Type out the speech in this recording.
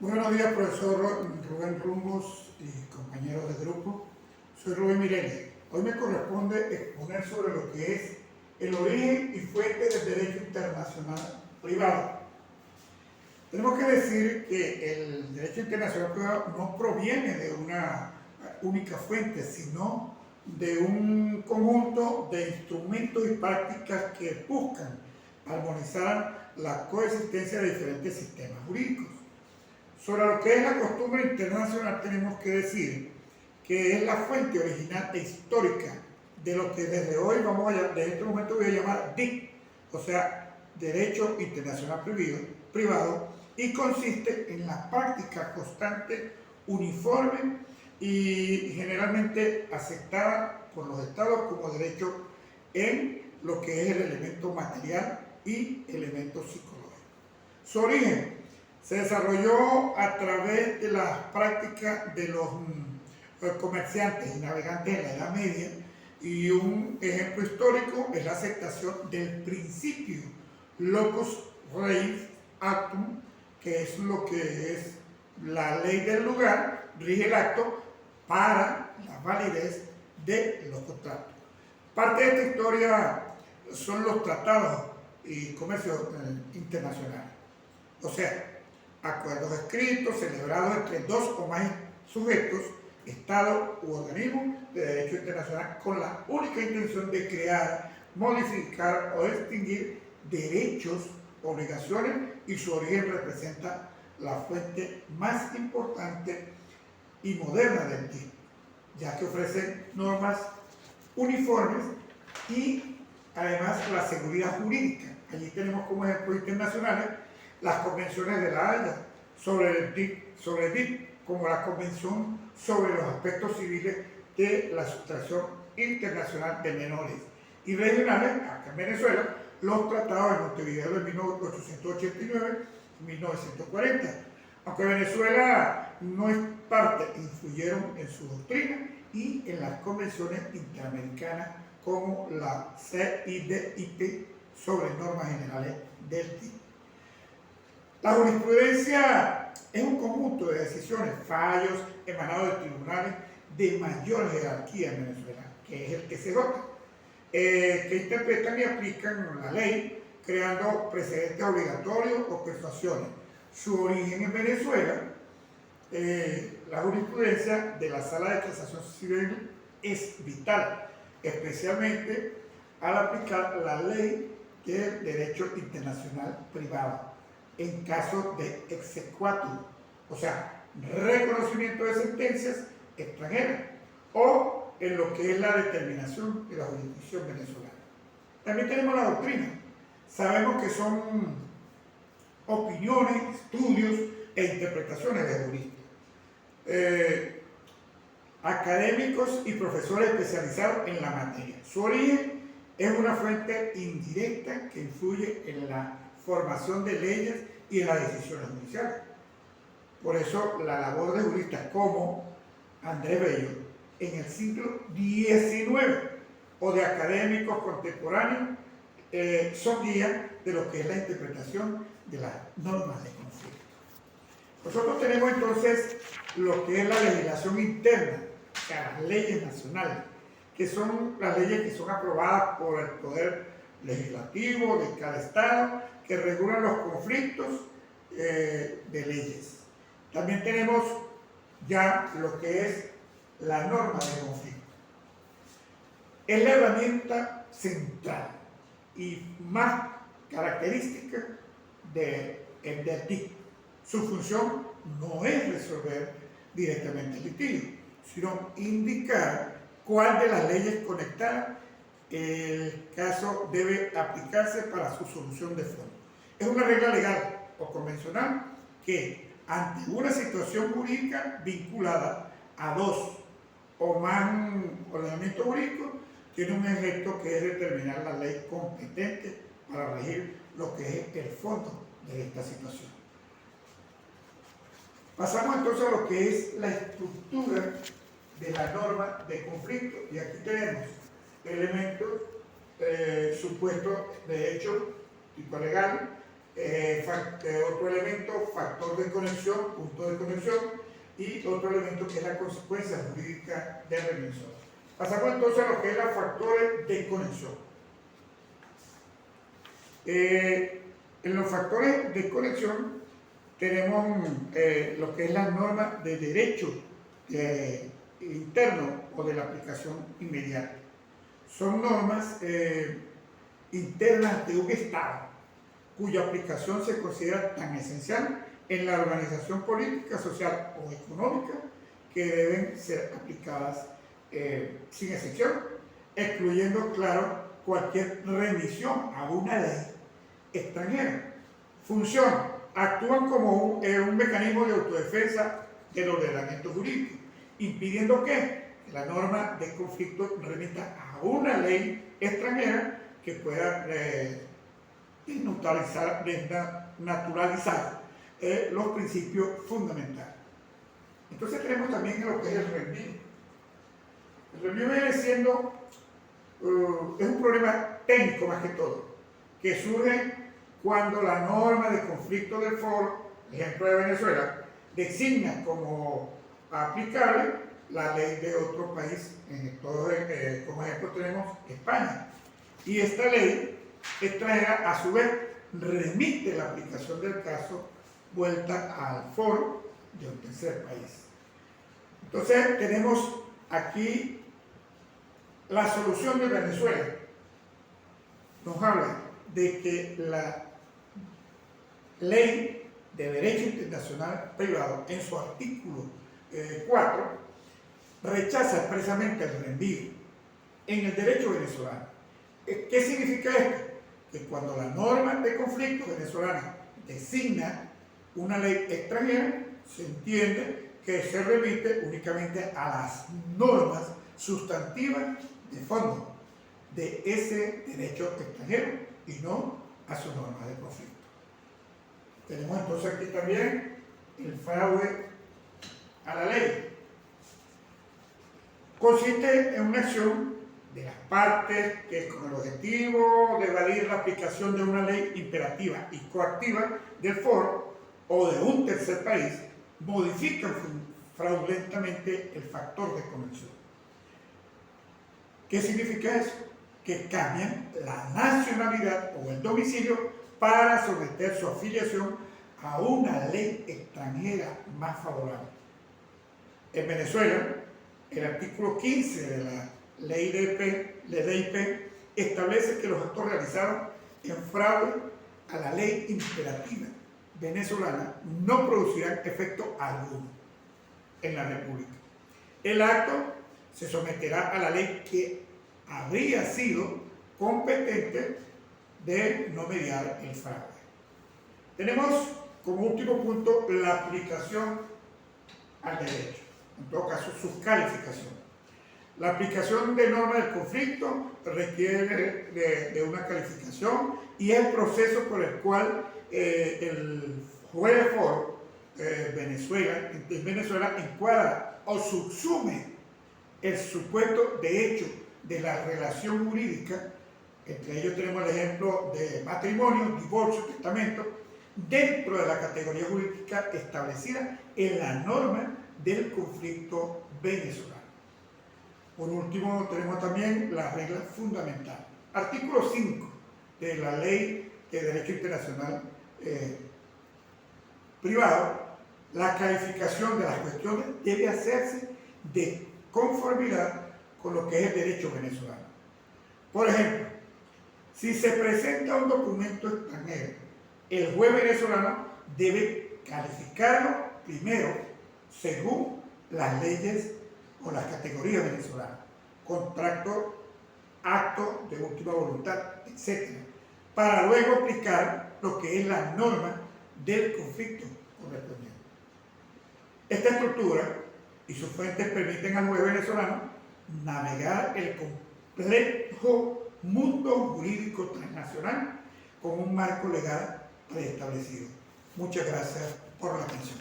Buenos días, profesor Rubén Rumbos y compañeros de grupo. Soy Rubén Mireles. Hoy me corresponde exponer sobre lo que es el origen y fuente del derecho internacional privado. Tenemos que decir que el derecho internacional privado no proviene de una única fuente, sino de un conjunto de instrumentos y prácticas que buscan armonizar la coexistencia de diferentes sistemas jurídicos. Sobre lo que es la costumbre internacional tenemos que decir que es la fuente original e histórica de lo que desde hoy desde este momento voy a llamar DIC, o sea, Derecho Internacional Privado, y consiste en la práctica constante, uniforme y generalmente aceptada por los estados como derecho en lo que es el elemento material y elemento psicológico. Su origen se desarrolló a través de las prácticas de los comerciantes y navegantes en la Edad Media, y un ejemplo histórico es la aceptación del principio locus reis actum, que es lo que es la ley del lugar, rige el acto para la validez de los contratos. Parte de esta historia son los tratados y comercio internacionales, o sea, acuerdos escritos celebrados entre dos o más sujetos, estados u organismos de derecho internacional con la única intención de crear, modificar o extinguir derechos, obligaciones, y su origen representa la fuente más importante y moderna del TIC, ya que ofrece normas uniformes y además la seguridad jurídica. Allí tenemos como ejemplos internacionales las convenciones de La Haya sobre el DIC, como la Convención sobre los aspectos civiles de la sustracción internacional de menores, y regionales, acá en Venezuela, los tratados de Montevideo de 1889 y 1940. Aunque Venezuela no es parte, influyeron en su doctrina y en las convenciones interamericanas como la CIDIP sobre normas generales del TIC. La jurisprudencia es un conjunto de decisiones, fallos emanados de tribunales de mayor jerarquía en Venezuela, que es el TCJ, que interpretan y aplican la ley, creando precedentes obligatorios o persuasiones. Su origen en Venezuela, la jurisprudencia de la Sala de Casación Civil es vital, especialmente al aplicar la ley del derecho internacional privado en caso de exequatur, o sea, reconocimiento de sentencias extranjeras, o en lo que es la determinación de la jurisdicción venezolana. También tenemos la doctrina. Sabemos que son opiniones, estudios e interpretaciones de juristas, académicos y profesores especializados en la materia. Su origen es una fuente indirecta que influye en la formación de leyes y en las decisiones judiciales. Por eso la labor de juristas como Andrés Bello en el siglo XIX o de académicos contemporáneos son guías de lo que es la interpretación de las normas de conflicto. Nosotros tenemos entonces lo que es la legislación interna, o sea, las leyes nacionales, que son las leyes que son aprobadas por el Poder Legislativo de cada estado, que regulan los conflictos de leyes. También tenemos ya lo que es la norma de conflicto. Es la herramienta central y más característica del TIC. Su función no es resolver directamente el litigio, sino indicar cuál de las leyes conectadas el caso debe aplicarse para su solución de fondo. Es una regla legal o convencional que, ante una situación jurídica vinculada a dos o más ordenamientos jurídicos, tiene un efecto que es determinar la ley competente para regir lo que es el fondo de esta situación. Pasamos entonces a lo que es la estructura de la norma de conflicto, y aquí tenemos elementos, supuestos de hecho, tipo legal, Otro elemento, factor de conexión, punto de conexión, y otro elemento que es la consecuencia jurídica de remisión. Pasamos entonces a lo que es los factores de conexión. En los factores de conexión tenemos lo que es la norma de derecho interno o de la aplicación inmediata. Son normas internas de un Estado cuya aplicación se considera tan esencial en la organización política, social o económica que deben ser aplicadas sin excepción, excluyendo, claro, cualquier remisión a una ley extranjera. Función: actúan como un mecanismo de autodefensa del ordenamiento jurídico, impidiendo que la norma de conflicto remita a una ley extranjera que pueda naturalizar los principios fundamentales. Entonces tenemos también lo que es el reenvío. El reenvío viene siendo, es un problema técnico más que todo, que surge cuando la norma de conflicto del foro, ejemplo de Venezuela, designa como aplicable la ley de otro país. Como ejemplo tenemos España. Y esta ley extranjera, a su vez, remite la aplicación del caso vuelta al foro de un tercer país. Entonces tenemos aquí la solución de Venezuela. Nos habla de que la ley de derecho internacional privado, en su artículo 4, rechaza expresamente el reenvío en el derecho venezolano. ¿Qué significa esto? Que cuando la norma de conflicto venezolana designa una ley extranjera, se entiende que se remite únicamente a las normas sustantivas de fondo de ese derecho extranjero y no a su norma de conflicto. Tenemos entonces aquí también el fraude a la ley. Consiste en una acción de las partes que con el objetivo de evadir la aplicación de una ley imperativa y coactiva del foro o de un tercer país, modifican fraudulentamente el factor de conexión. ¿Qué significa eso? Que cambian la nacionalidad o el domicilio para someter su afiliación a una ley extranjera más favorable. En Venezuela, el artículo 15 de la ley de IP establece que los actos realizados en fraude a la ley imperativa venezolana no producirán efecto alguno en la República. El acto se someterá a la ley que habría sido competente de no mediar el fraude. Tenemos como último punto la aplicación al derecho, en todo caso su calificación. La aplicación de normas del conflicto requiere de una calificación y es el proceso por el cual el juez de foro en Venezuela encuadra o subsume el supuesto de hecho de la relación jurídica. Entre ellos tenemos el ejemplo de matrimonio, divorcio, testamento, dentro de la categoría jurídica establecida en la norma del conflicto venezolano. Por último, tenemos también la regla fundamental. Artículo 5 de la Ley de Derecho Internacional Privado. La calificación de las cuestiones debe hacerse de conformidad con lo que es el derecho venezolano. Por ejemplo, si se presenta un documento extranjero, el juez venezolano debe calificarlo primero según las leyes o las categorías venezolanas: contrato, acto de última voluntad, etc., para luego aplicar lo que es la norma del conflicto correspondiente. Esta estructura y sus fuentes permiten al juez venezolano navegar el complejo mundo jurídico transnacional con un marco legal preestablecido. Muchas gracias por la atención.